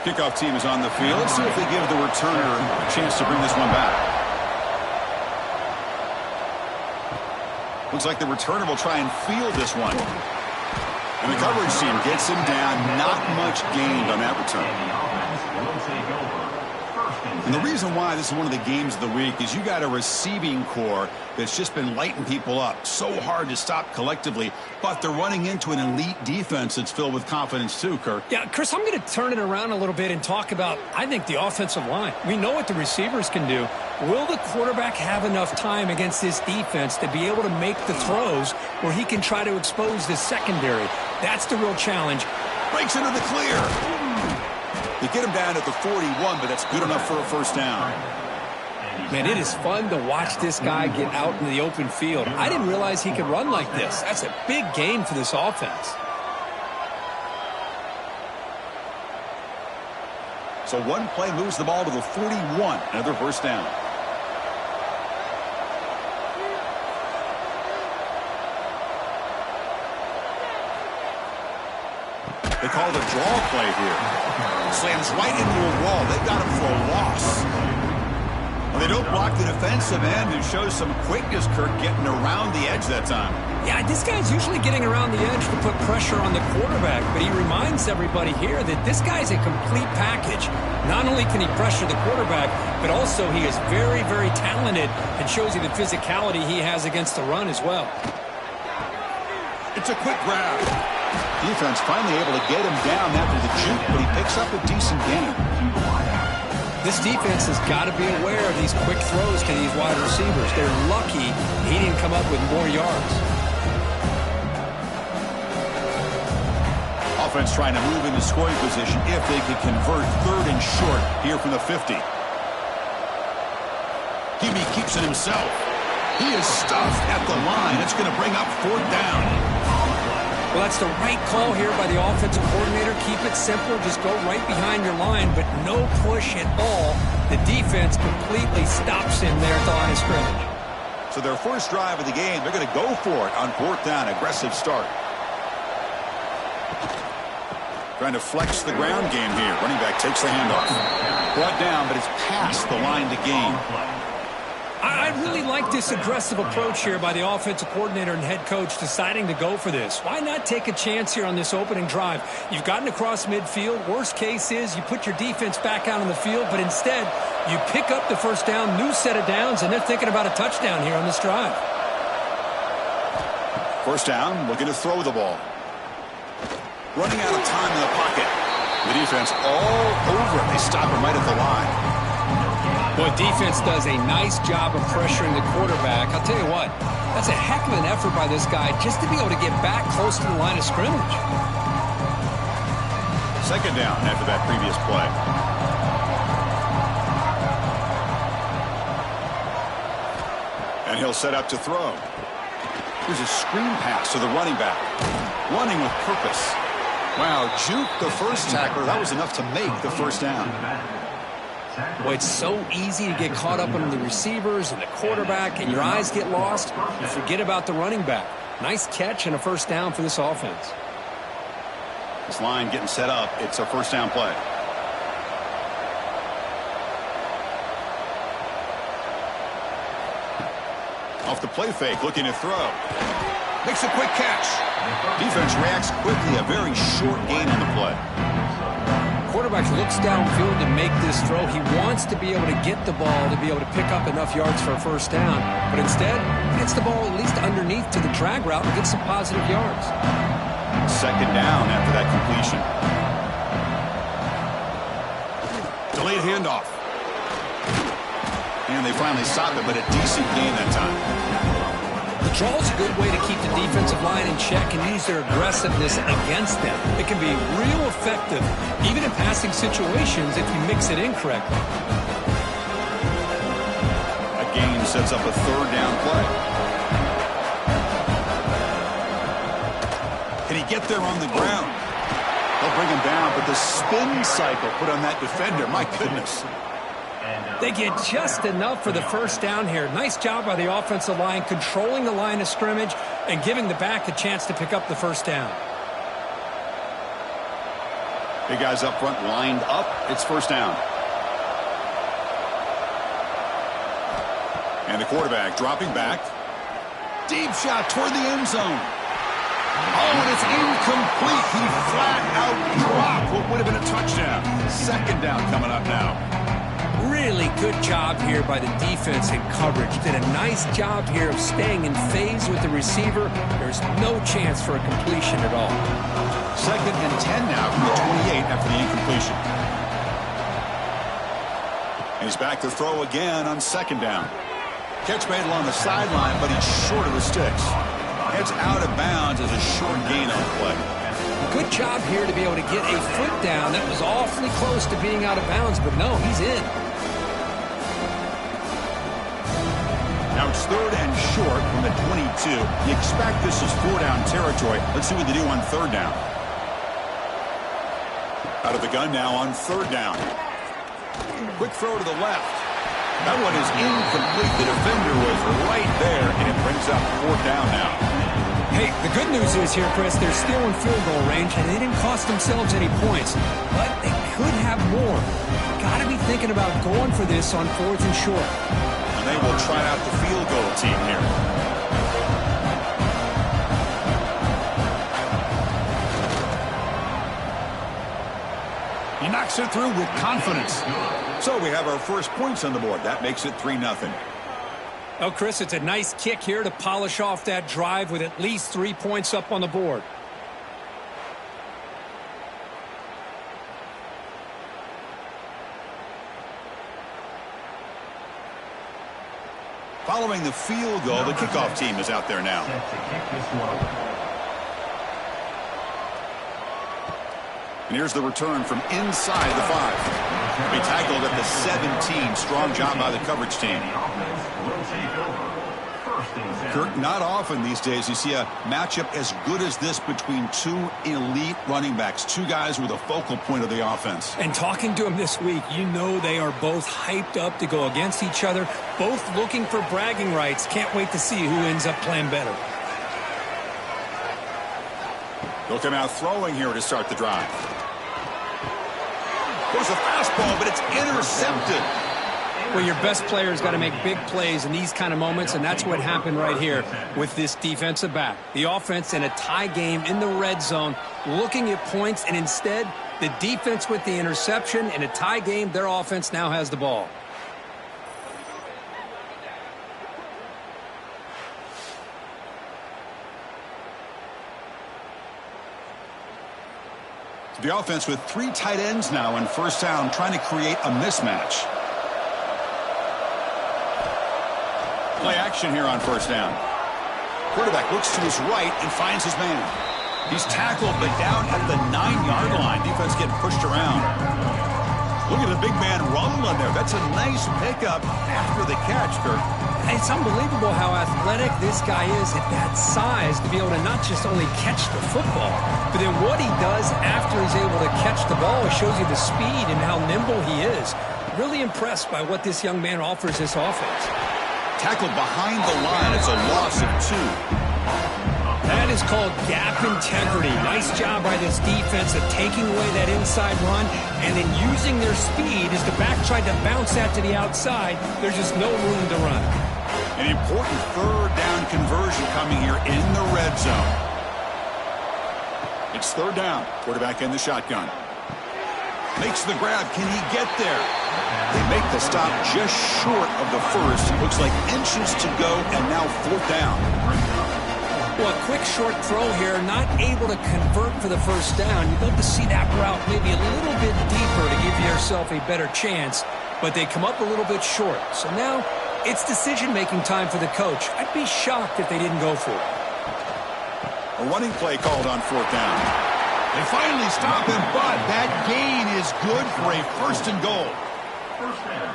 Kickoff team is on the field. Let's see if they give the returner a chance to bring this one back. Looks like the returner will try and field this one. And the coverage team gets him down. Not much gained on that return. And the reason why this is one of the games of the week is you got a receiving core that's just been lighting people up. So hard to stop collectively, but they're running into an elite defense that's filled with confidence too, Kirk. Yeah, Chris, I'm going to turn it around a little bit and talk about, I think, the offensive line. We know what the receivers can do. Will the quarterback have enough time against this defense to be able to make the throws where he can try to expose this secondary? That's the real challenge. Breaks into the clear. They get him down at the 41, but that's good enough for a first down. Man, it is fun to watch this guy get out in the open field. I didn't realize he could run like this. That's a big gain for this offense. So one play moves the ball to the 41. Another first down. They call the draw play here. Slams right into a wall. They've got him for a loss. Well, they don't block the defensive end and show some quickness, Kirk, getting around the edge that time. Yeah, this guy's usually getting around the edge to put pressure on the quarterback, but he reminds everybody here that this guy's a complete package. Not only can he pressure the quarterback, but also he is very, very talented and shows you the physicality he has against the run as well. It's a quick grab. Defense finally able to get him down after the juke, but he picks up a decent gain. This defense has got to be aware of these quick throws to these wide receivers. They're lucky he didn't come up with more yards. Offense trying to move into scoring position if they could convert third and short here from the 50. Hebe keeps it himself. He is stuffed at the line. It's going to bring up fourth down. Well, that's the right call here by the offensive coordinator. Keep it simple. Just go right behind your line, but no push at all. The defense completely stops him there at the line of scrimmage. So their first drive of the game, they're going to go for it on fourth down. Aggressive start. Trying to flex the ground game here. Running back takes the handoff. Brought down, but it's past the line to gain. I really like this aggressive approach here by the offensive coordinator and head coach deciding to go for this. Why not take a chance here on this opening drive? You've gotten across midfield. Worst case is you put your defense back out on the field, but instead you pick up the first down, new set of downs, and they're thinking about a touchdown here on this drive. First down, looking to throw the ball. Running out of time in the pocket. The defense all over it. They stop him right at the line. Boy, defense does a nice job of pressuring the quarterback. I'll tell you what, that's a heck of an effort by this guy just to be able to get back close to the line of scrimmage. Second down after that previous play. And he'll set up to throw. Here's a screen pass to the running back. Running with purpose. Wow, juke the first tackler. That was enough to make the first down. Boy, it's so easy to get caught up on the receivers and the quarterback, and your eyes get lost. You forget about the running back. Nice catch and a first down for this offense. This line getting set up. It's a first down play. Off the play fake, looking to throw. Makes a quick catch. Defense reacts quickly. A very short gain on the play. Quarterback looks downfield to make this throw. He wants to be able to get the ball to be able to pick up enough yards for a first down. But instead, he gets the ball at least underneath to the drag route and gets some positive yards. Second down after that completion. Delayed handoff. And they finally stop it, but a decent gain that time. The draw is a good way to keep the defensive line in check and use their aggressiveness against them. It can be real effective, even in passing situations, if you mix it in correctly. A gain sets up a third down play. Can he get there on the ground? They'll bring him down, but the spin cycle put on that defender, my goodness. They get just enough for the first down here. Nice job by the offensive line, controlling the line of scrimmage and giving the back a chance to pick up the first down. Big guys up front lined up. It's first down. And the quarterback dropping back. Deep shot toward the end zone. Oh, and it's incomplete. He flat out dropped what would have been a touchdown. Second down coming up now. Really good job here by the defense in coverage. Did a nice job here of staying in phase with the receiver. There's no chance for a completion at all. Second and 10 now from the 28 after the incompletion. And he's back to throw again on second down. Catch made along the sideline, but he's short of the sticks. Heads out of bounds as a short gain on the play. Good job here to be able to get a foot down. That was awfully close to being out of bounds, but no, he's in. Now it's third and short from the 22. You expect this is four-down territory. Let's see what they do on third down. Out of the gun now on third down. Quick throw to the left. That one is incomplete. The defender was right there, and it brings up fourth down now. Hey, the good news is here, Chris, they're still in field goal range, and they didn't cost themselves any points. But they could have more. Got to be thinking about going for this on fourth and short. And they will try out the field goal team here. He knocks it through with confidence. So we have our first points on the board. That makes it 3-0. Oh, Chris, it's a nice kick here to polish off that drive with at least 3 points up on the board. Following the field goal, the kickoff team is out there now. And here's the return from inside the 5. He tackled at the 17. Strong job by the coverage team. Kirk, not often these days you see a matchup as good as this between two elite running backs, two guys with a focal point of the offense. And talking to them this week, you know they are both hyped up to go against each other, both looking for bragging rights. Can't wait to see who ends up playing better. They'll come out throwing here to start the drive. There's a fastball, but it's intercepted. Well, your best player's got to make big plays in these kind of moments, and that's what happened right here with this defensive back. The offense in a tie game in the red zone, looking at points, and instead, the defense with the interception. In a tie game, their offense now has the ball. The offense with 3 tight ends now in first down, trying to create a mismatch. Play action here on first down. Quarterback looks to his right and finds his man. He's tackled, but down at the 9-yard line. Defense getting pushed around. Look at the big man rumbling there. That's a nice pickup after the catch, Kirk. It's unbelievable how athletic this guy is at that size to be able to not just only catch the football, but then what he does after he's able to catch the ball. It shows you the speed and how nimble he is. Really impressed by what this young man offers this offense. Tackled behind the line. It's a loss of 2. That is called gap integrity. Nice job by this defense of taking away that inside run and then using their speed as the back tried to bounce that to the outside. There's just no room to run. An important third down conversion coming here in the red zone. It's third down. Quarterback in the shotgun. Makes the grab. Can he get there? They make the stop just short of the first. Looks like inches to go, and now fourth down. Well, a quick short throw here, not able to convert for the first down. You'd love to see that route maybe a little bit deeper to give yourself a better chance, but they come up a little bit short. So now it's decision-making time for the coach. I'd be shocked if they didn't go for it. A running play called on fourth down. They finally stop him, but that gain is good for a first and goal.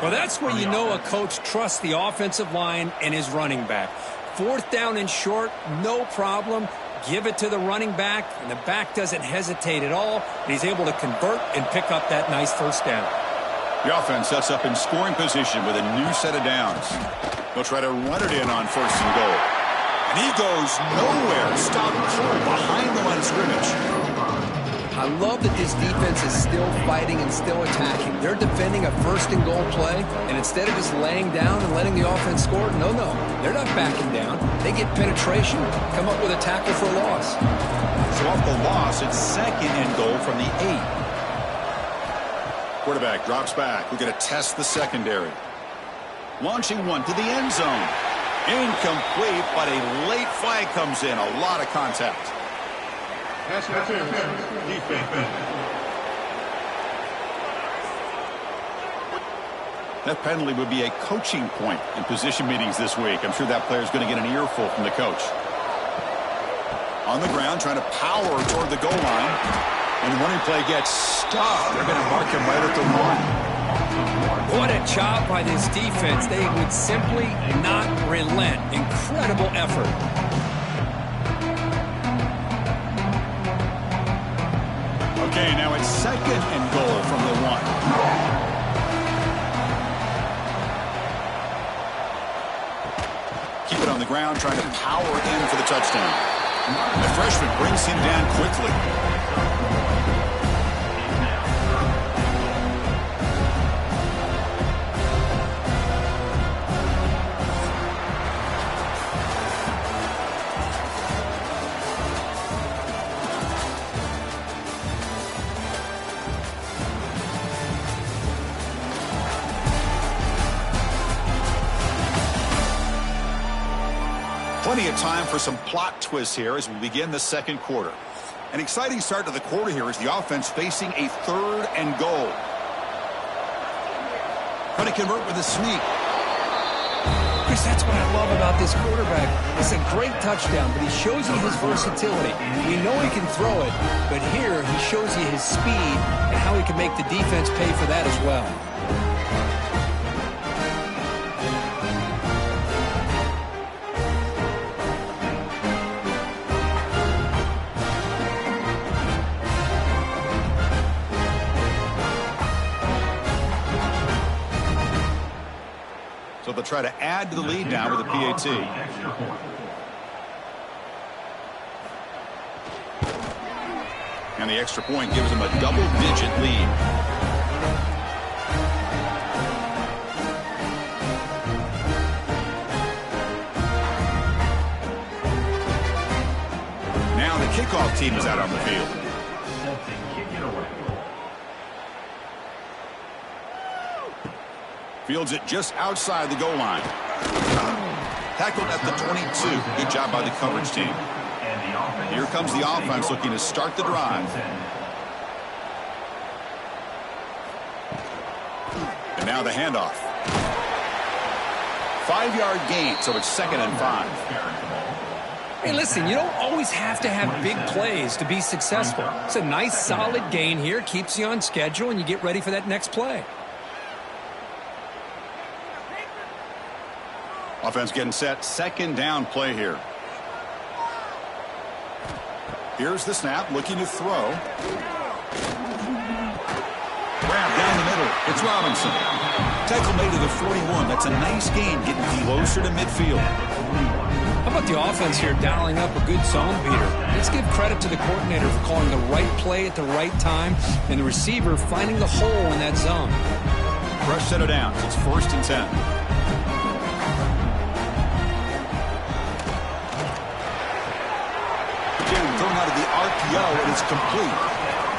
Well, that's where you know a coach trusts the offensive line and his running back. Fourth down and short, no problem. Give it to the running back, and the back doesn't hesitate at all. He's able to convert and pick up that nice first down. The offense sets up in scoring position with a new set of downs. They'll try to run it in on first and goal. And he goes nowhere. Stopped behind the line of scrimmage. I love that this defense is still fighting and still attacking. They're defending a first-and-goal play, and instead of just laying down and letting the offense score, no, they're not backing down. They get penetration, come up with a tackle for a loss. So off the loss, it's 2nd and goal from the 8. Quarterback drops back. We're going to test the secondary. Launching one to the end zone. Incomplete, but a late flag comes in. A lot of contact. That penalty would be a coaching point in position meetings this week. I'm sure that player is going to get an earful from the coach. On the ground, trying to power toward the goal line. And the running play gets stopped. They're going to mark him right at the 1. What a job by this defense. They would simply not relent. Incredible effort. Okay, now it's 2nd and goal from the 1. Keep it on the ground, trying to power in for the touchdown. The freshman brings him down quickly. Plenty of time for some plot twists here as we begin the second quarter. An exciting start to the quarter here as the offense facing a 3rd and goal. Trying to convert with a sneak. Chris, that's what I love about this quarterback. It's a great touchdown, but he shows you his versatility. We know he can throw it, but here he shows you his speed and how he can make the defense pay for that as well. So they'll try to add to the lead now with a PAT. And the extra point gives them a double-digit lead. Now the kickoff team is out on the field. Fields it just outside the goal line. Tackled at the 22. Good job by the coverage team. Here comes the offense looking to start the drive. And now the handoff. 5-yard gain, so it's 2nd and 5. Hey, listen, you don't always have to have big plays to be successful. It's a nice, solid gain here. Keeps you on schedule, and you get ready for that next play. Offense getting set. 2nd down play here. Here's the snap. Looking to throw. Grab down the middle. It's Robinson. Tackle made to the 41. That's a nice gain, getting closer to midfield. How about the offense here dialing up a good zone beater? Let's give credit to the coordinator for calling the right play at the right time and the receiver finding the hole in that zone. Rush set it down. It's 1st and 10. Thrown out of the RPO, and it's complete.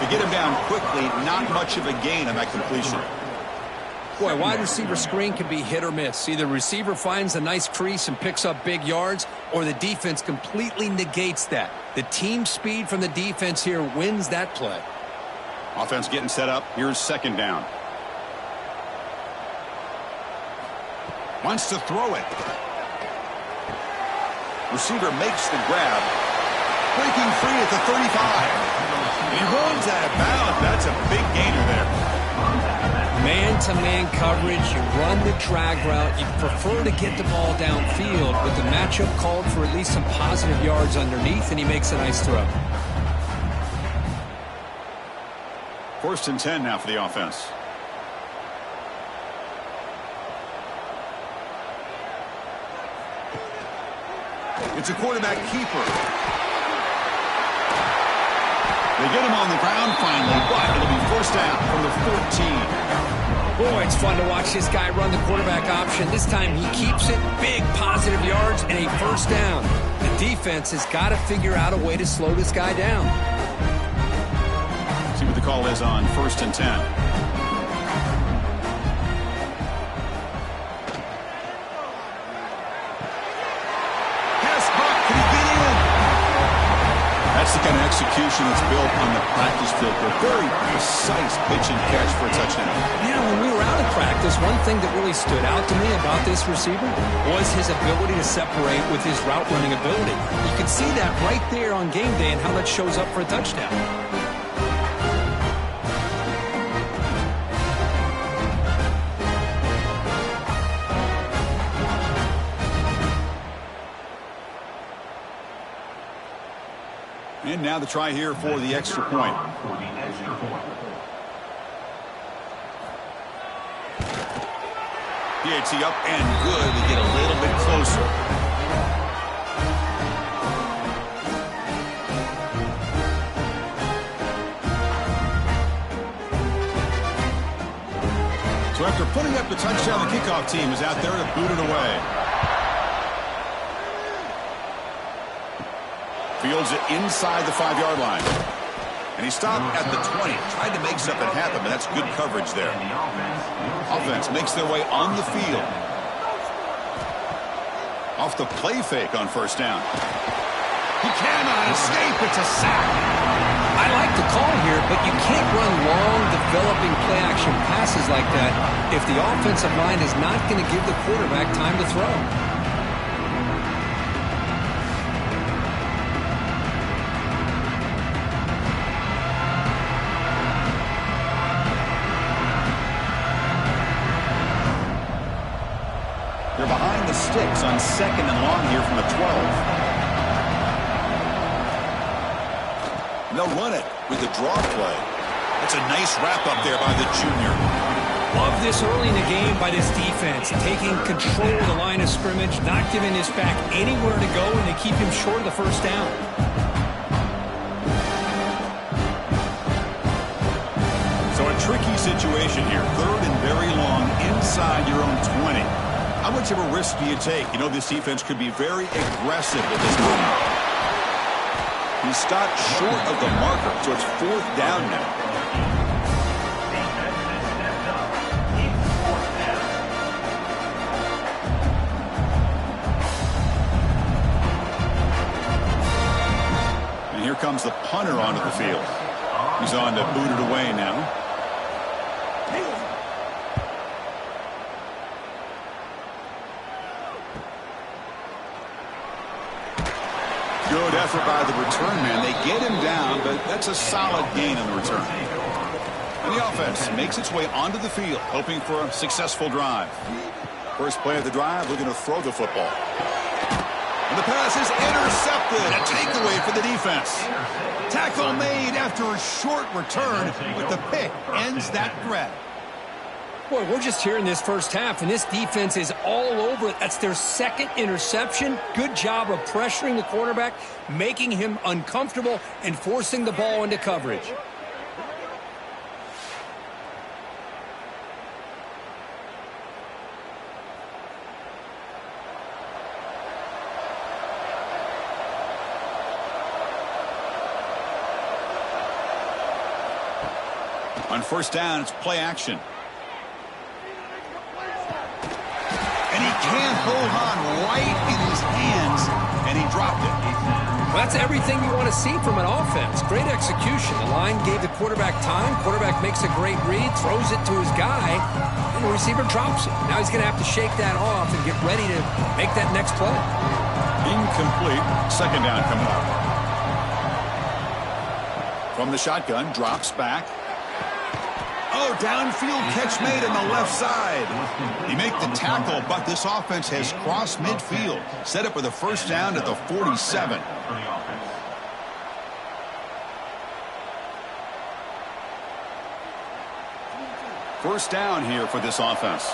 To get him down quickly, not much of a gain on that completion. Boy, wide receiver screen can be hit or miss. Either receiver finds a nice crease and picks up big yards, or the defense completely negates that. The team speed from the defense here wins that play. Offense getting set up. Here's 2nd down. Wants to throw it. Receiver makes the grab. Breaking free at the 35. He runs out of bounds. That's a big gainer there. Man-to-man coverage. You run the drag route. You prefer to get the ball downfield, but the matchup called for at least some positive yards underneath, and he makes a nice throw. 1st and 10 now for the offense. It's a quarterback keeper. They get him on the ground finally, but it'll be first down from the 14. Boy, it's fun to watch this guy run the quarterback option. This time he keeps it, big positive yards, and a first down. The defense has got to figure out a way to slow this guy down. See what the call is on 1st and 10. That's the kind of execution that's built on the practice field. A very precise pitch and catch for a touchdown. Yeah, when we were out of practice, one thing that really stood out to me about this receiver was his ability to separate with his route running ability. You can see that right there on game day and how that shows up for a touchdown. And now the try here for the extra point. PAT up and good to get a little bit closer. So after putting up the touchdown, the kickoff team is out there to boot it away. Fields it inside the 5-yard line. And he stopped at the 20. Tried to make something happen, but that's good coverage there. Offense makes their way on the field. Off the play fake on first down. He cannot escape. It's a sack. I like the call here, but you can't run long, developing play-action passes like that if the offensive line is not going to give the quarterback time to throw. They're behind the sticks on 2nd and long here from the 12. And they'll run it with the draw play. That's a nice wrap up there by the junior. Love this early in the game by this defense, taking control of the line of scrimmage, not giving this back anywhere to go, and they keep him short of the first down. So a tricky situation here. 3rd and very long inside your own 20. How much of a risk do you take? You know, this defense could be very aggressive at this moment. He stopped short of the marker, so it's 4th down now. And here comes the punter onto the field. He's on to boot it away now. Good effort by the return man. They get him down, but that's a solid gain on the return. And the offense makes its way onto the field, hoping for a successful drive. First play of the drive, looking to throw the football. And the pass is intercepted. A takeaway for the defense. Tackle made after a short return, but the pick ends that threat. Boy, we're just here in this first half, and this defense is all over it. That's their 2nd interception. Good job of pressuring the quarterback, making him uncomfortable, and forcing the ball into coverage. On first down, it's play action. And he can't hold on right in his hands, and he dropped it. Well, that's everything you want to see from an offense. Great execution. The line gave the quarterback time. Quarterback makes a great read, throws it to his guy, and the receiver drops it. Now he's going to have to shake that off and get ready to make that next play. Incomplete. 2nd down coming up. From the shotgun, drops back. Oh, downfield catch made on the left side. He made the tackle, but this offense has crossed midfield. Set up with a first down at the 47. First down here for this offense.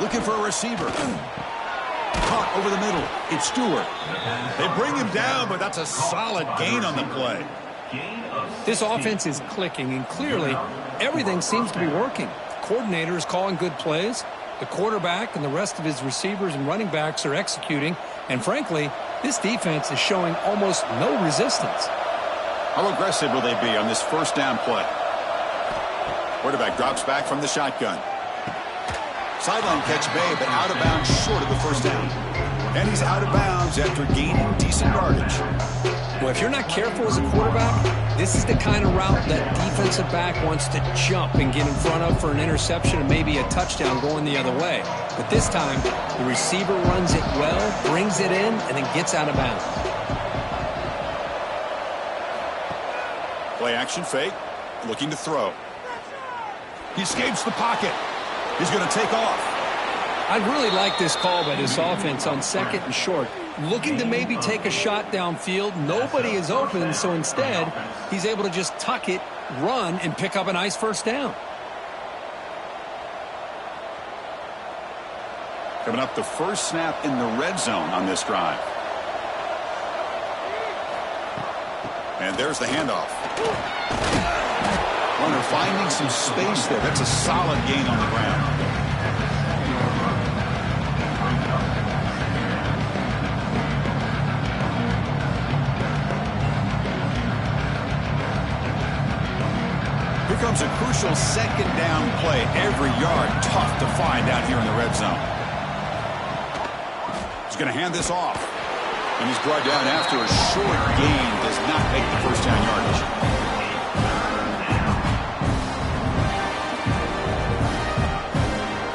Looking for a receiver. caught over the middle. It's Stewart. They bring him down, but that's a solid gain on the play. This offense is clicking, and clearly everything seems to be working. The coordinator is calling good plays. The quarterback and the rest of his receivers and running backs are executing. And frankly, this defense is showing almost no resistance. How aggressive will they be on this first down play? Quarterback drops back from the shotgun. Sideline catch made, but out of bounds short of the first down. And he's out of bounds after gaining decent yardage. Well, if you're not careful as a quarterback, this is the kind of route that defensive back wants to jump and get in front of for an interception and maybe a touchdown going the other way. But this time, the receiver runs it well, brings it in, and then gets out of bounds. Play action fake, looking to throw. He escapes the pocket. He's going to take off. I really like this call by this offense on second and short. Looking to maybe take a shot downfield. Nobody is open, so instead, he's able to just tuck it, run, and pick up a nice first down. Coming up, the first snap in the red zone on this drive. And there's the handoff. Runner finding some space there. That's a solid gain on the ground. Here comes a crucial second down play. Every yard tough to find out here in the red zone. He's going to hand this off. And he's brought down after a short gain. Does not make the first down yardage.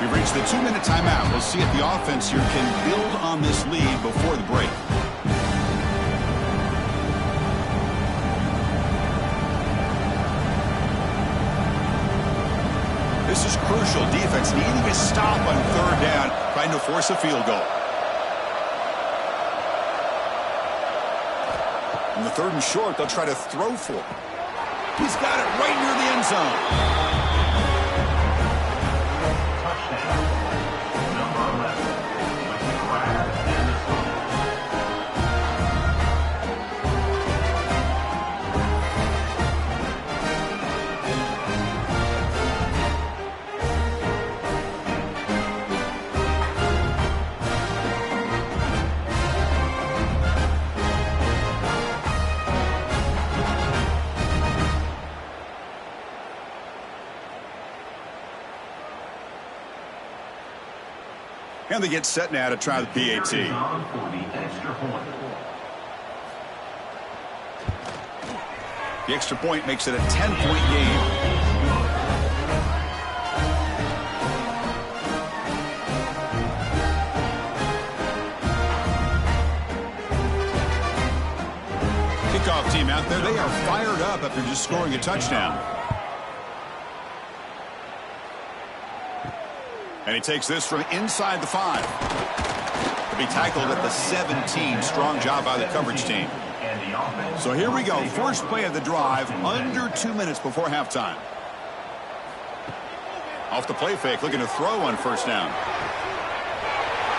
We've reached the 2-minute timeout. We'll see if the offense here can build on this lead before the break. This is crucial. Defense needing a stop on third down, trying to force a field goal. In the third and short, they'll try to throw for it. He's got it right near the end zone. And they get set now to try the PAT. The extra point makes it a 10-point game. Kickoff team out there. They are fired up after just scoring a touchdown. And he takes this from inside the 5. To be tackled at the 17. Strong job by the coverage team. So here we go. First play of the drive, under 2 minutes before halftime. Off the play fake, looking to throw on first down.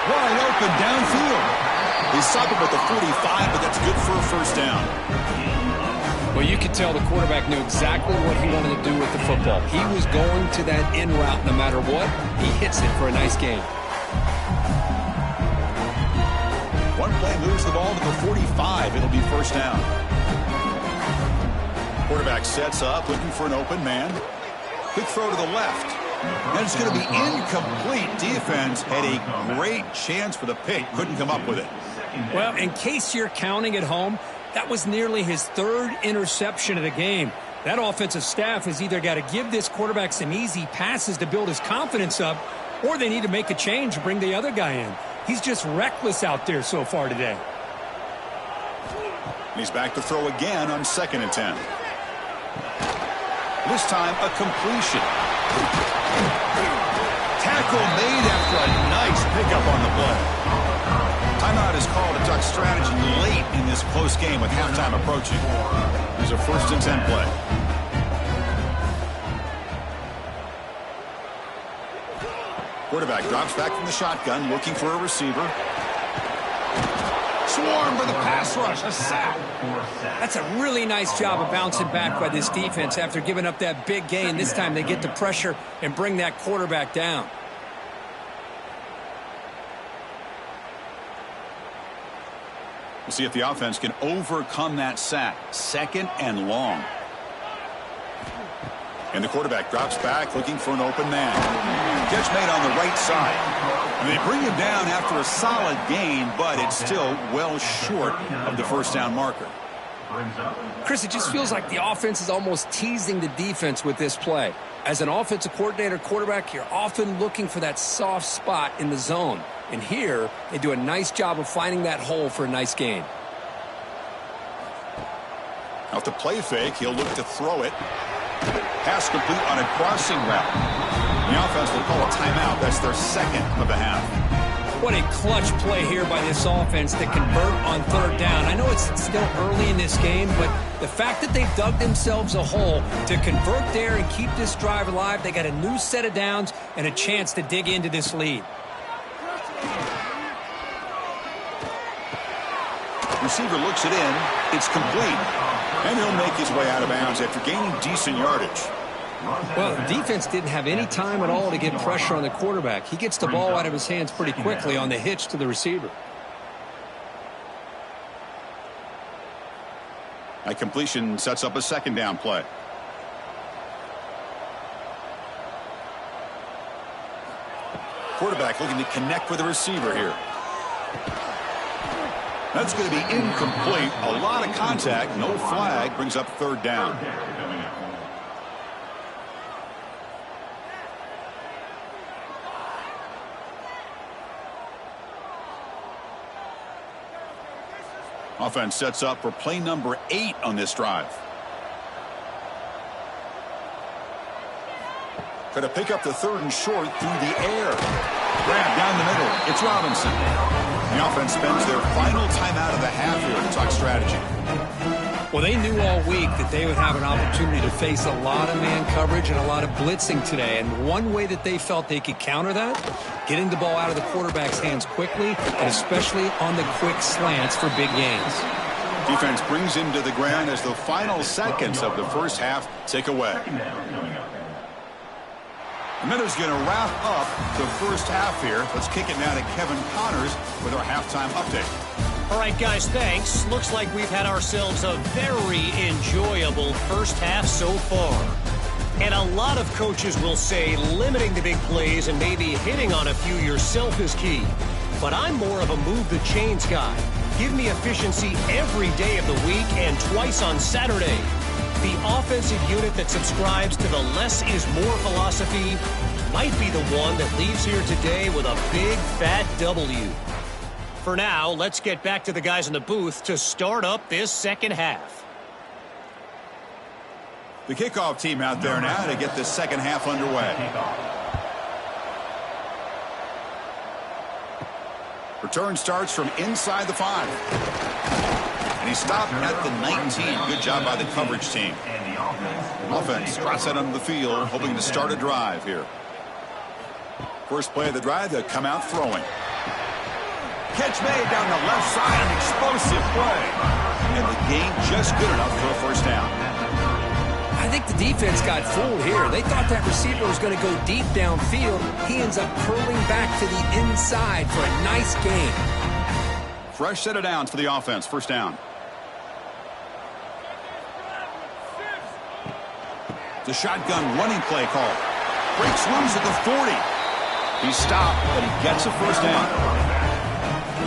Wide open downfield. He stopped him at the 45, but that's good for a first down. Well, you could tell the quarterback knew exactly what he wanted to do with the football. He was going to that in route no matter what. He hits it for a nice gain. One play moves the ball to the 45. It'll be first down. Quarterback sets up, looking for an open man. Quick throw to the left. And it's going to be incomplete. Defense had a great chance for the pick. Couldn't come up with it. Well, in case you're counting at home, that was nearly his third interception of the game. That offensive staff has either got to give this quarterback some easy passes to build his confidence up, or they need to make a change and bring the other guy in. He's just reckless out there so far today. He's back to throw again on 2nd and 10. This time, a completion. Tackle made after a nice pickup on the play. Timeout is called to duck strategy late in this close game with halftime approaching. Here's a 1st and 10 play. Quarterback drops back from the shotgun, looking for a receiver. swarmed by the pass rush. A sack. That's a really nice job of bouncing back by this defense after giving up that big gain. This time they get the pressure and bring that quarterback down. We'll see if the offense can overcome that sack. 2nd and long. And the quarterback drops back looking for an open man. Catch made on the right side. And they bring him down after a solid gain, but it's still well short of the first down marker. Chris, it just feels like the offense is almost teasing the defense with this play. As an offensive coordinator quarterback, you're often looking for that soft spot in the zone. And here, they do a nice job of finding that hole for a nice gain. Off the play fake, he'll look to throw it. Pass complete on a crossing route. The offense will call a timeout. That's their 2nd of the half. What a clutch play here by this offense to convert on 3rd down. I know it's still early in this game, but the fact that they've dug themselves a hole to convert there and keep this drive alive, they got a new set of downs and a chance to dig into this lead. Receiver looks it in. It's complete. And he'll make his way out of bounds after gaining decent yardage. Well, the defense didn't have any time at all to get pressure on the quarterback. He gets the ball out of his hands pretty quickly on the hitch to the receiver. That completion sets up a 2nd down play. Quarterback looking to connect with the receiver here. That's going to be incomplete. A lot of contact. No flag. Brings up 3rd down. Offense sets up for play number 8 on this drive. Going to pick up the 3rd and short through the air. Grab down the middle. It's Robinson. The offense spends their final timeout of the half here to talk strategy. Well, they knew all week that they would have an opportunity to face a lot of man coverage and a lot of blitzing today. And one way that they felt they could counter that, getting the ball out of the quarterback's hands quickly, and especially on the quick slants for big gains. Defense brings him to the ground as the final seconds of the first half tick away. And that is going to wrap up the first half here. Let's kick it now to Kevin Connors with our halftime update. All right, guys, thanks. Looks like we've had ourselves a very enjoyable first half so far. And a lot of coaches will say limiting the big plays and maybe hitting on a few yourself is key. But I'm more of a move the chains guy. Give me efficiency every day of the week and twice on Saturday. The offensive unit that subscribes to the less is more philosophy might be the one that leaves here today with a big fat W. For now, let's get back to the guys in the booth to start up this second half. The kickoff team out there now to get this second half underway. Return starts from inside the 5. And he stopped at the 19. Good job by the coverage team. Offense trots out onto the field, hoping to start a drive here. First play of the drive, they'll come out throwing. Catch made down the left side, an explosive play. And the gain just good enough for a first down. I think the defense got fooled here. They thought that receiver was going to go deep downfield. He ends up curling back to the inside for a nice gain. Fresh set of downs for the offense. First down. The shotgun running play call. Breaks loose at the 40. He's stopped, but he gets a first down.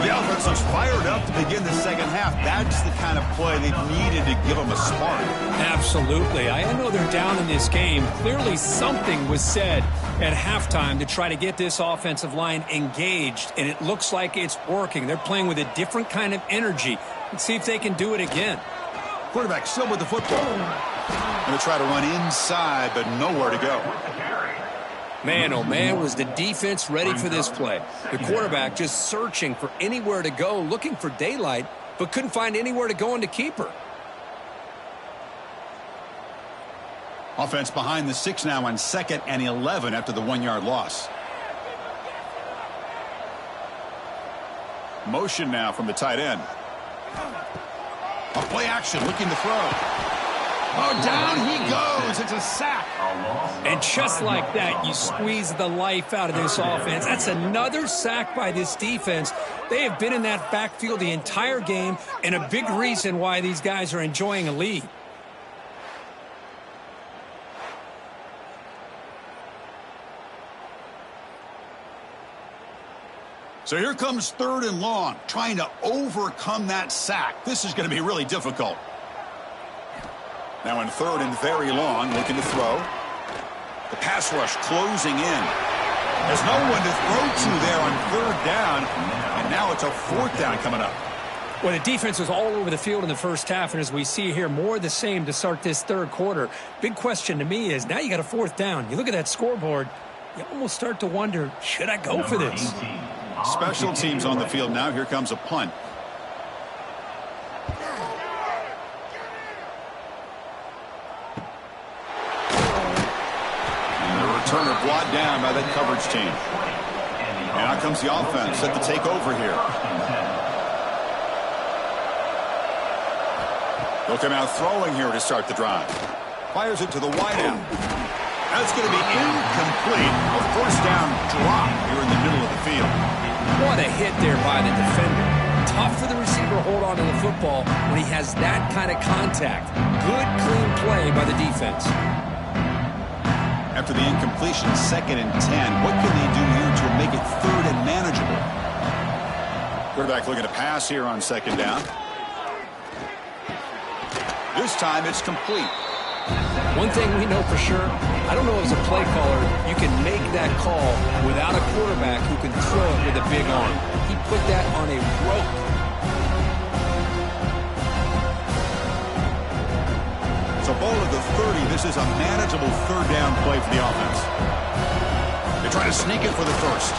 The offense looks fired up to begin the second half. That's the kind of play they've needed to give them a spark. Absolutely. I know they're down in this game. Clearly something was said at halftime to try to get this offensive line engaged, and it looks like it's working. They're playing with a different kind of energy. Let's see if they can do it again. Quarterback still with the football. Going to try to run inside, but nowhere to go. Man, oh man, was the defense ready for this play. The quarterback just searching for anywhere to go, looking for daylight, but couldn't find anywhere to go into keeper. Offense behind the 6 now on 2nd and 11 after the 1-yard loss. Motion now from the tight end. A play action, looking to throw. Oh, down he goes. It's a sack. And just like that, you squeeze the life out of this offense. That's another sack by this defense. They have been in that backfield the entire game, and a big reason why these guys are enjoying a lead. So here comes 3rd and long, trying to overcome that sack. This is going to be really difficult. Now in 3rd and very long, looking to throw. The pass rush closing in. There's no one to throw to there on 3rd down, and now it's a 4th down coming up. Well, the defense was all over the field in the first half, and as we see here, more of the same to start this 3rd quarter. Big question to me is, now you got a 4th down. You look at that scoreboard, you almost start to wonder, should I go for this? Special teams on the field now. Here comes a punt. And the returner brought down by that coverage team. And out comes the offense set to take over here. They'll come out throwing here to start the drive. Fires it to the wideout. That's going to be incomplete. A 1st down drop here in the middle of the field. What a hit there by the defender. Tough for the receiver to hold on to the football when he has that kind of contact. Good, clean play by the defense. After the incompletion, 2nd and 10. What can they do here to make it 3rd and manageable? Quarterback looking to pass here on 2nd down. This time it's complete. One thing we know for sure, I don't know as a play caller, you can make that call without a quarterback who can throw it with a big arm. He put that on a rope. So ball at the 30. This is a manageable 3rd down play for the offense. They try to sneak it for the 1st.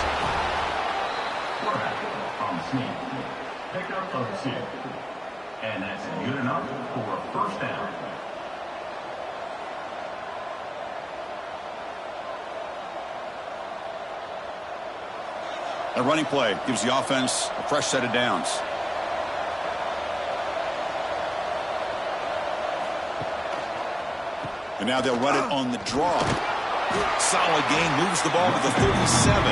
Pick up of 6. And that's good enough for a 1st down. A running play gives the offense a fresh set of downs. And now they'll run it on the draw. Solid gain, moves the ball to the 37.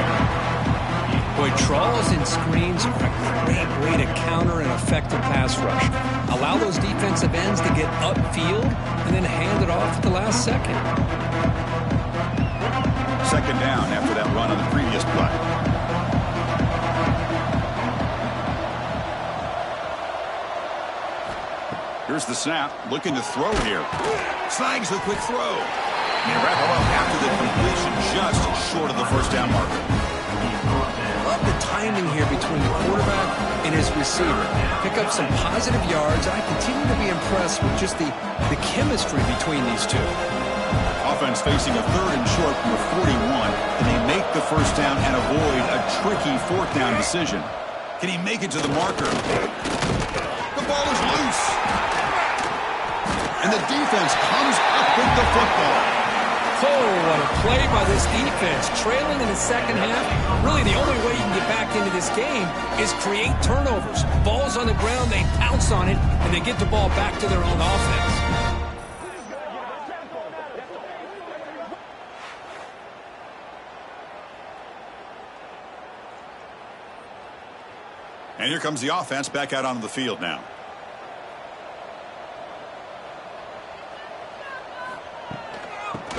Boy, draws and screens are a great way to counter an effective pass rush. Allow those defensive ends to get upfield and then hand it off at the last second. 2nd down after that run on the previous play. Here's the snap, looking to throw here. Snags the quick throw. And wrap it up after the completion, just short of the 1st down marker. Love the timing here between the quarterback and his receiver. Pick up some positive yards. I continue to be impressed with just the chemistry between these two. Offense facing a 3rd and short from the 41, and they make the 1st down and avoid a tricky 4th down decision. Can he make it to the marker? The ball is loose. And the defense comes up with the football. Oh, what a play by this defense. Trailing in the 2nd half. Really, the only way you can get back into this game is create turnovers. Ball's on the ground, they pounce on it, and they get the ball back to their own offense. And here comes the offense back out onto the field now.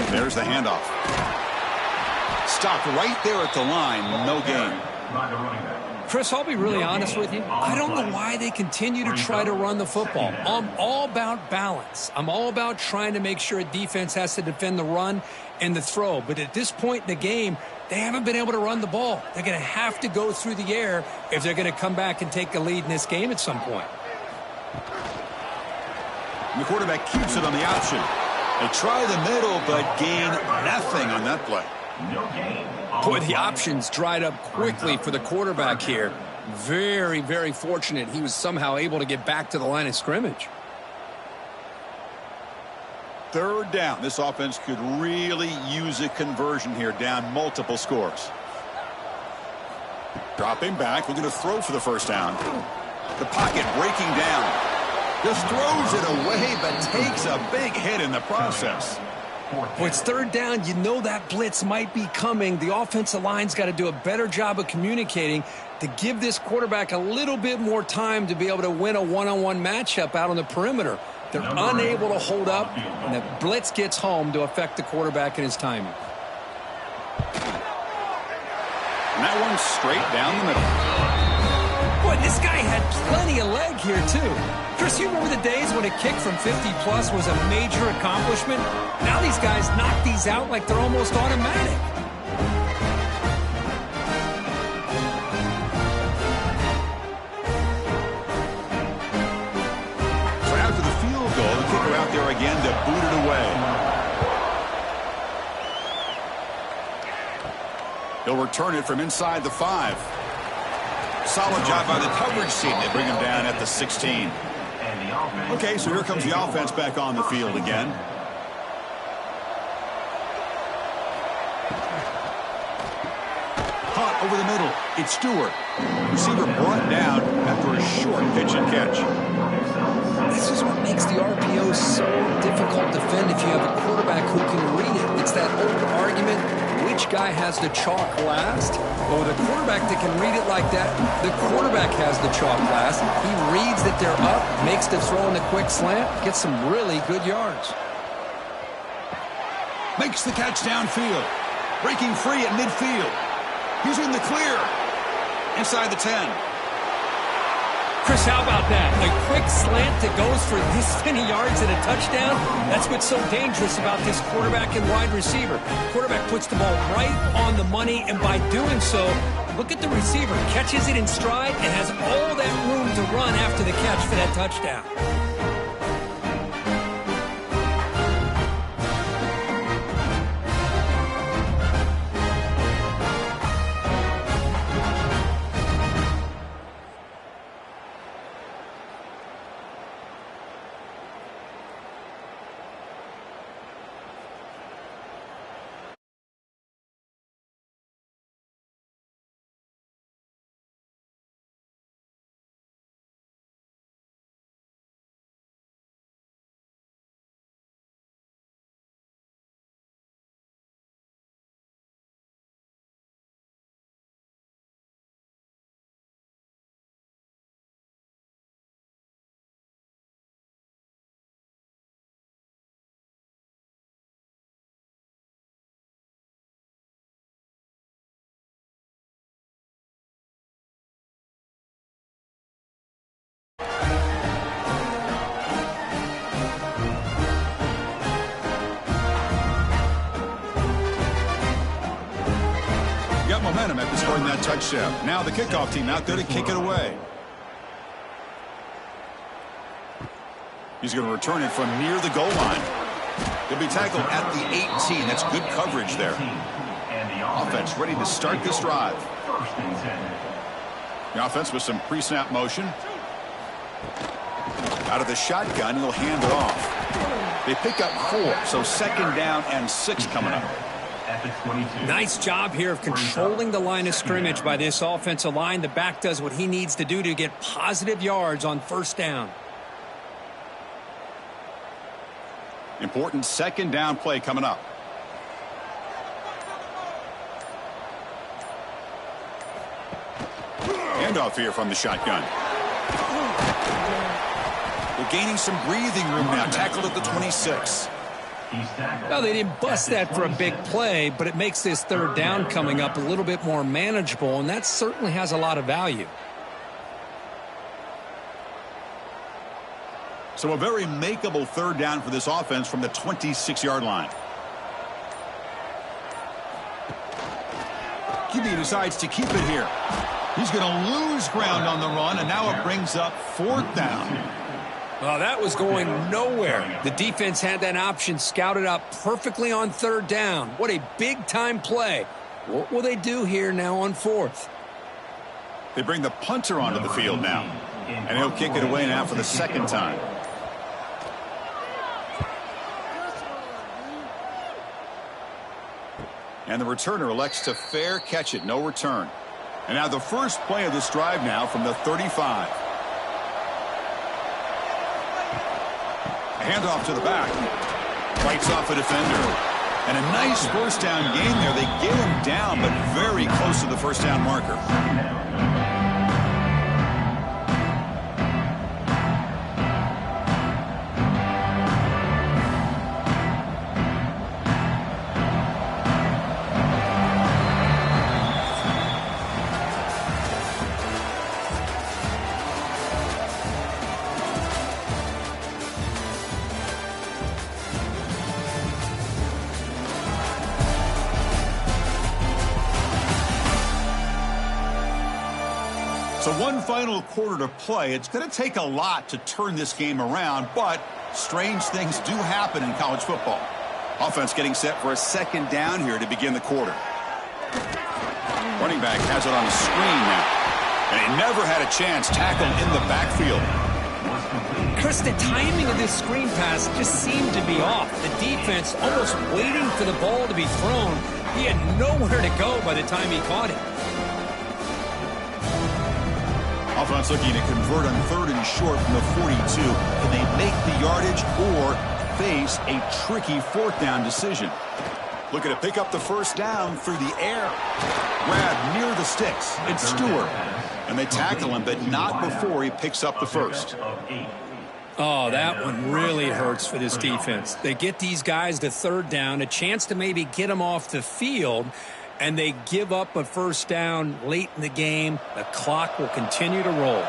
There's the handoff. Stopped right there at the line. No gain. Chris, I'll be really honest with you. I don't know why they continue to try to run the football. I'm all about balance. I'm all about trying to make sure a defense has to defend the run and the throw. But at this point in the game, they haven't been able to run the ball. They're going to have to go through the air if they're going to come back and take a lead in this game at some point. And the quarterback keeps it on the option. They try the middle, but gain nothing on that play. Boy, the options dried up quickly for the quarterback here. Very, very fortunate he was somehow able to get back to the line of scrimmage. 3rd down. This offense could really use a conversion here, down multiple scores. Dropping back, looking to throw for the 1st down. The pocket breaking down. Just throws it away, but takes a big hit in the process. When it's third down, you know that blitz might be coming. The offensive line's got to do a better job of communicating to give this quarterback a little bit more time to be able to win a one-on-one matchup out on the perimeter. They're unable to hold up, and the blitz gets home to affect the quarterback and his timing. And that one's straight down the middle. Boy, this guy had plenty of leg here, too. Chris, you remember the days when a kick from 50-plus was a major accomplishment? Now these guys knock these out like they're almost automatic. So after the field goal, the kicker out there again to boot it away. He'll return it from inside the 5. Solid job by the coverage team. They bring him down at the 16. Okay, so here comes the offense back on the field again. Hot over the middle. It's Stewart. Receiver brought down after a short pitch and catch. This is what makes the RPO so difficult to defend if you have a quarterback who can read it. It's that old argument, which guy has the chalk last? Well, with a quarterback that can read it like that, the quarterback has the chalk last. He reads that they're up, makes the throw in the quick slant, gets some really good yards. Makes the catch downfield. Breaking free at midfield. He's in the clear. Inside the 10. Chris, how about that? A quick slant that goes for this many yards and a touchdown? That's what's so dangerous about this quarterback and wide receiver. Quarterback puts the ball right on the money, and by doing so, look at the receiver. Catches it in stride and has all that room to run after the catch for that touchdown. Got momentum after scoring that touchdown. Now the kickoff team out there to kick it away. He's going to return it from near the goal line. He'll be tackled at the 18. That's good coverage there. Offense ready to start this drive. The offense with some pre-snap motion. Out of the shotgun, he'll hand it off. They pick up 4, so second down and 6 coming up. Nice job here of controlling the line of scrimmage by this offensive line. The back does what he needs to do to get positive yards on first down. Important second down play coming up. Handoff here from the shotgun. They're gaining some breathing room now. Tackled at the 26. Well, they didn't bust that for a big play, but it makes this third down coming up a little bit more manageable, and that certainly has a lot of value. So a very makeable third down for this offense from the 26-yard line. QB decides to keep it here. He's going to lose ground on the run, and now it brings up fourth down. Well, that was going nowhere. The defense had that option scouted out perfectly on third down. What a big-time play. What will they do here now on fourth? They bring the punter onto the field now, and he'll kick it away now for the second time. And the returner elects to fair catch it. No return. And now the first play of this drive now from the 35. Handoff to the back. Fights off a defender. And a nice first down gain there. They get him down, but very close to the first down marker. So one final quarter to play. It's going to take a lot to turn this game around, but strange things do happen in college football. Offense getting set for a second down here to begin the quarter. Running back has it on the screen now. And he never had a chance tackled in the backfield. Chris, the timing of this screen pass just seemed to be off. The defense almost waiting for the ball to be thrown. He had nowhere to go by the time he caught it. Offense looking to convert on 3rd and short from the 42. Can they make the yardage or face a tricky 4th down decision? Looking to pick up the first down through the air. Grab near the sticks. It's Stewart. And they tackle him, but not before he picks up the first. Oh, that one really hurts for this defense. They get these guys to 3rd down, a chance to maybe get them off the field, and they give up a first down late in the game. The clock will continue to roll.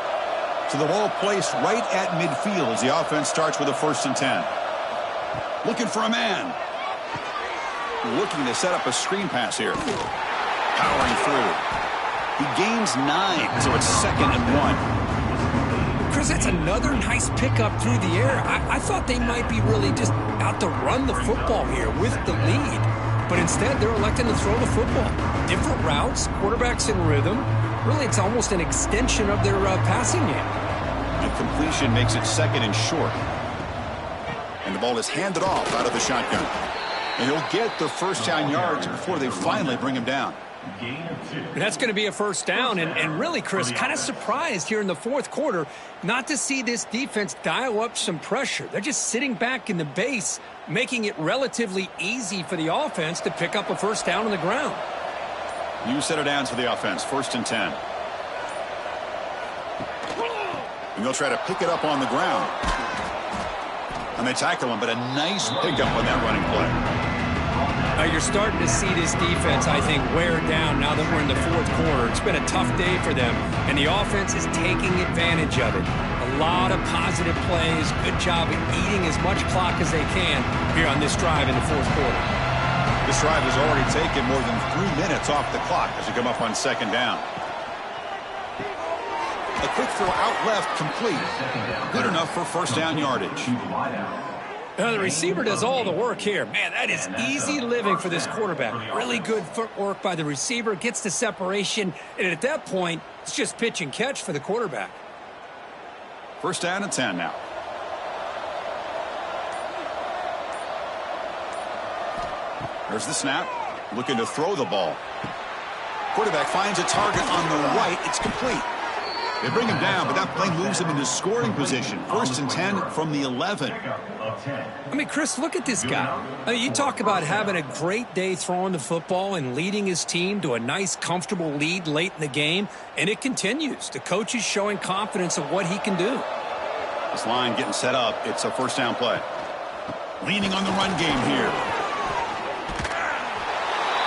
So the ball placed right at midfield as the offense starts with a 1st and 10. Looking for a man. Looking to set up a screen pass here. Powering through. He gains 9, so it's 2nd and 1. Chris, that's another nice pickup through the air. I thought they might be really just out to run the football here with the lead. But instead, they're electing to throw the football. Different routes, quarterbacks in rhythm. Really, it's almost an extension of their passing game. The completion makes it 2nd and short. And the ball is handed off out of the shotgun. And he'll get the first down yards before they finally bring him down. That's going to be a first down. And really, Chris, kind of surprised here in the 4th quarter not to see this defense dial up some pressure. They're just sitting back in the base, making it relatively easy for the offense to pick up a first down on the ground. New set of downs for the offense, 1st and 10. And they'll try to pick it up on the ground. And they tackle him, but a nice pickup on that running play. You're starting to see this defense, I think, wear down now that we're in the 4th quarter. It's been a tough day for them, and the offense is taking advantage of it. A lot of positive plays. Good job at eating as much clock as they can here on this drive in the 4th quarter. This drive has already taken more than 3 minutes off the clock as we come up on 2nd down. A quick throw out left, complete. Good enough for first down yardage. The receiver does all the work here. Man, that is easy living for this quarterback. Really good footwork by the receiver, gets the separation, and at that point, it's just pitch and catch for the quarterback. First down and 10 now. There's the snap. Looking to throw the ball. Quarterback finds a target on the right. It's complete. They bring him down, but that play moves him into scoring position. 1st and 10 from the 11. I mean, Chris, look at this guy. You talk about having a great day throwing the football and leading his team to a nice, comfortable lead late in the game, and it continues. The coach is showing confidence of what he can do. This line getting set up. It's a first down play. Leaning on the run game here.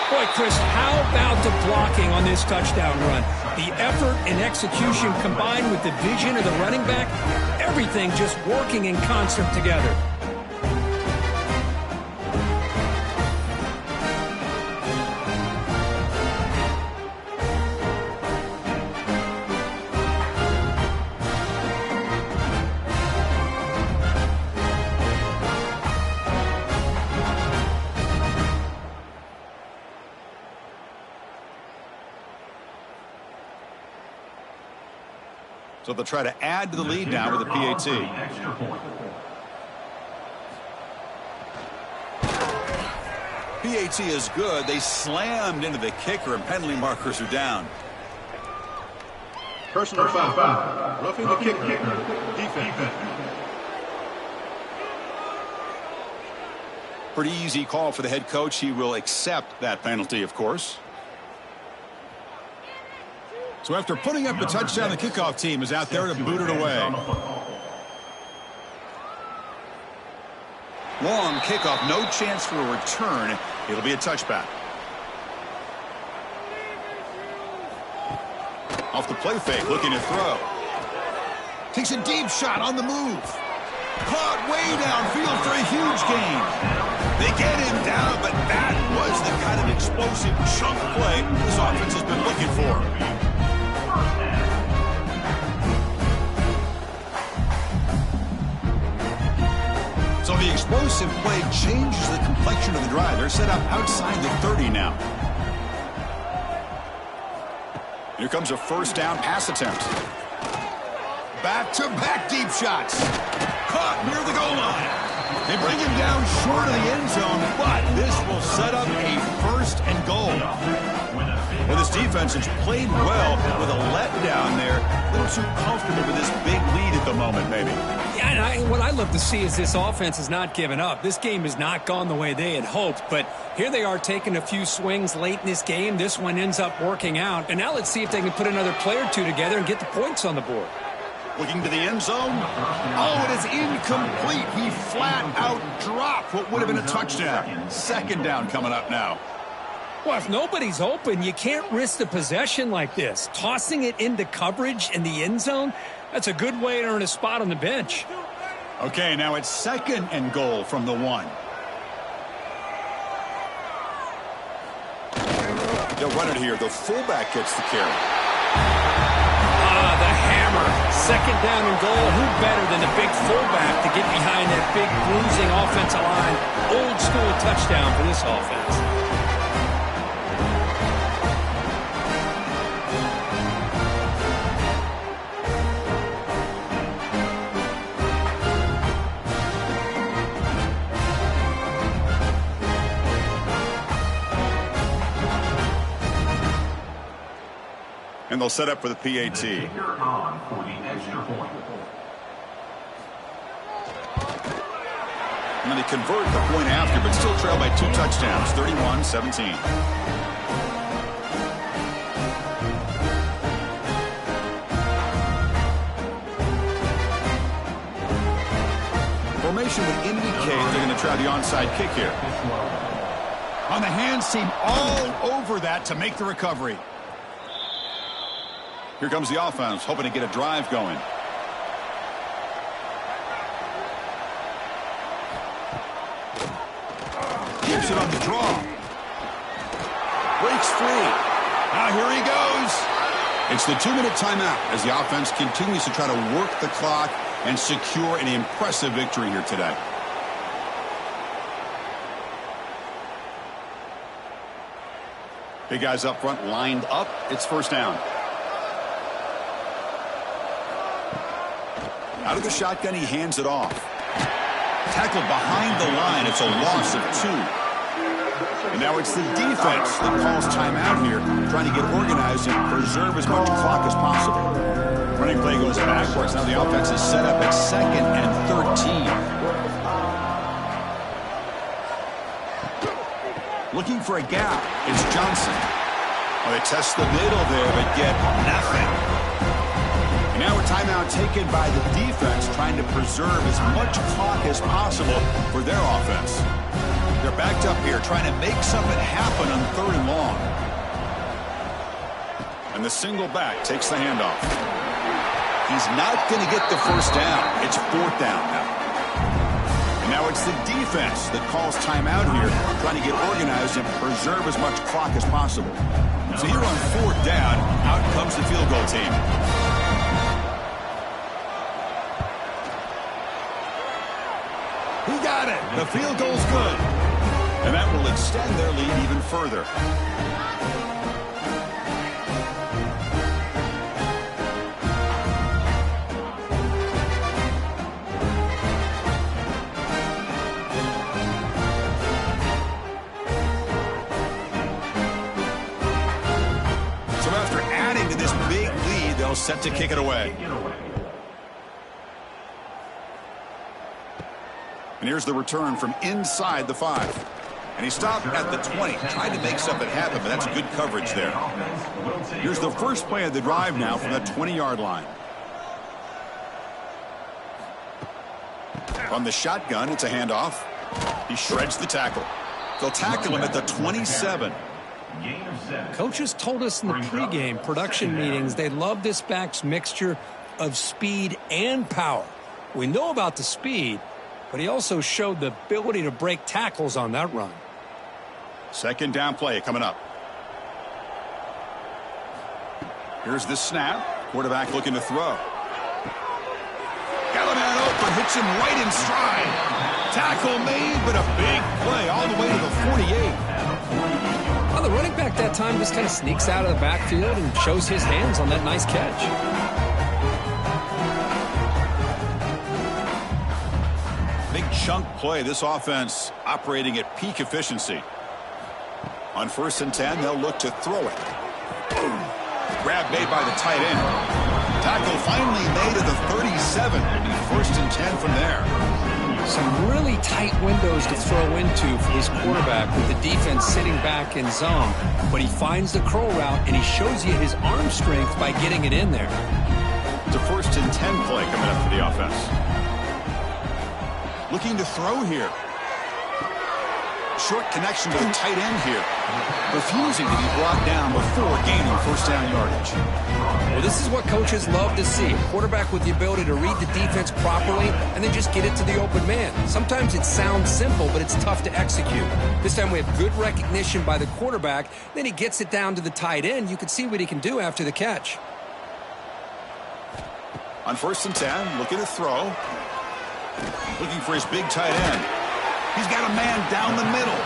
Boy, Chris, how about the blocking on this touchdown run? The effort and execution combined with the vision of the running back, everything just working in concert together. So they'll try to add to the lead now with a PAT. PAT is good. They slammed into the kicker, and penalty markers are down. Personal foul. Roughing the kicker. Defense. Pretty easy call for the head coach. He will accept that penalty, of course. So after putting up the touchdown, the kickoff team is out there to boot it away. Long kickoff, no chance for a return. It'll be a touchback. Off the play fake, looking to throw. Takes a deep shot on the move. Caught way downfield for a huge gain. They get him down, but that was the kind of explosive chunk play this offense has been looking for. So the explosive play changes the complexion of the drive. They're set up outside the 30 now. Here comes a first down pass attempt. Back-to-back deep shots. Caught near the goal line. They bring him down short of the end zone, but this will set up a first and goal. Well, this defense has played well with a letdown there. A little too comfortable with this big lead at the moment, maybe. Yeah, and what I love to see is this offense has not given up. This game has not gone the way they had hoped, but here they are taking a few swings late in this game. This one ends up working out, and now let's see if they can put another play or two together and get the points on the board. Looking to the end zone. Oh, it is incomplete. He flat out dropped what would have been a touchdown. Second down coming up now. Well, if nobody's open, you can't risk the possession like this. Tossing it into coverage in the end zone, that's a good way to earn a spot on the bench. Okay, now it's second and goal from the 1. They'll run it here. The fullback gets the carry. The hammer. Second down and goal. Who better than the big fullback to get behind that big bruising offensive line? Old school touchdown for this offense. And they'll set up for the PAT. And they convert the point after, but still trail by 2 touchdowns, 31-17. Formation would indicate they're going to try the onside kick here. On the hands team all over that to make the recovery. Here comes the offense, hoping to get a drive going. Keeps it on the draw. Breaks free. Now here he goes. It's the 2-minute timeout as the offense continues to try to work the clock and secure an impressive victory here today. Big guys up front lined up. It's first down. Out of the shotgun, he hands it off. Tackled behind the line. It's a loss of 2. And now it's the defense that calls timeout here, trying to get organized and preserve as much clock as possible. Running play goes backwards. Now the offense is set up at 2nd and 13. Looking for a gap. It's Johnson. Well, they test the middle there, but get nothing. And now a timeout taken by the defense, trying to preserve as much clock as possible for their offense. They're backed up here, trying to make something happen on 3rd and long. And the single back takes the handoff. He's not going to get the first down. It's 4th down now. And now it's the defense that calls timeout here, trying to get organized and preserve as much clock as possible. So here on 4th down, out comes the field goal team. He got it. The field goal's good. And that will extend their lead even further. So after adding to this big lead, they'll set to kick it away. And here's the return from inside the 5. And he stopped at the 20. Tried to make something happen, but that's good coverage there. Here's the first play of the drive now from the 20-yard line. From the shotgun, it's a handoff. He shreds the tackle. They'll tackle him at the 27. Coaches told us in the pregame production meetings they love this back's mixture of speed and power. We know about the speed, but he also showed the ability to break tackles on that run. Second down play coming up. Here's the snap. Quarterback looking to throw. Got a man open, hits him right in stride. Tackle made, but a big play all the way to the 48. Well, the running back that time just kind of sneaks out of the backfield and shows his hands on that nice catch. Big chunk play. This offense operating at peak efficiency. On 1st and 10, they'll look to throw it. Grab made by the tight end. Tackle finally made at the 37. It'll be 1st and 10 from there. Some really tight windows to throw into for this quarterback with the defense sitting back in zone. But he finds the curl route, and he shows you his arm strength by getting it in there. It's a 1st and 10 play coming up for the offense. Looking to throw here. Short connection to the tight end here. Refusing to be brought down before gaining 1st down yardage. Well, this is what coaches love to see. A quarterback with the ability to read the defense properly and then just get it to the open man. Sometimes it sounds simple, but it's tough to execute. This time we have good recognition by the quarterback. Then he gets it down to the tight end. You can see what he can do after the catch. On 1st and 10, looking to throw. Looking for his big tight end. He's got a man down the middle.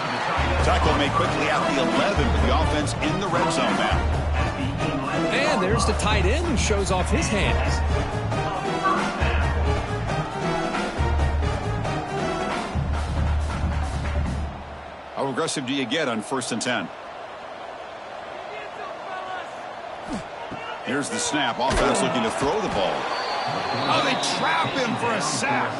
Tackle made quickly at the 11 with the offense in the red zone now. And there's the tight end who shows off his hands. How aggressive do you get on 1st and 10? Here's the snap. Offense looking to throw the ball. Oh, they trap him for a sack.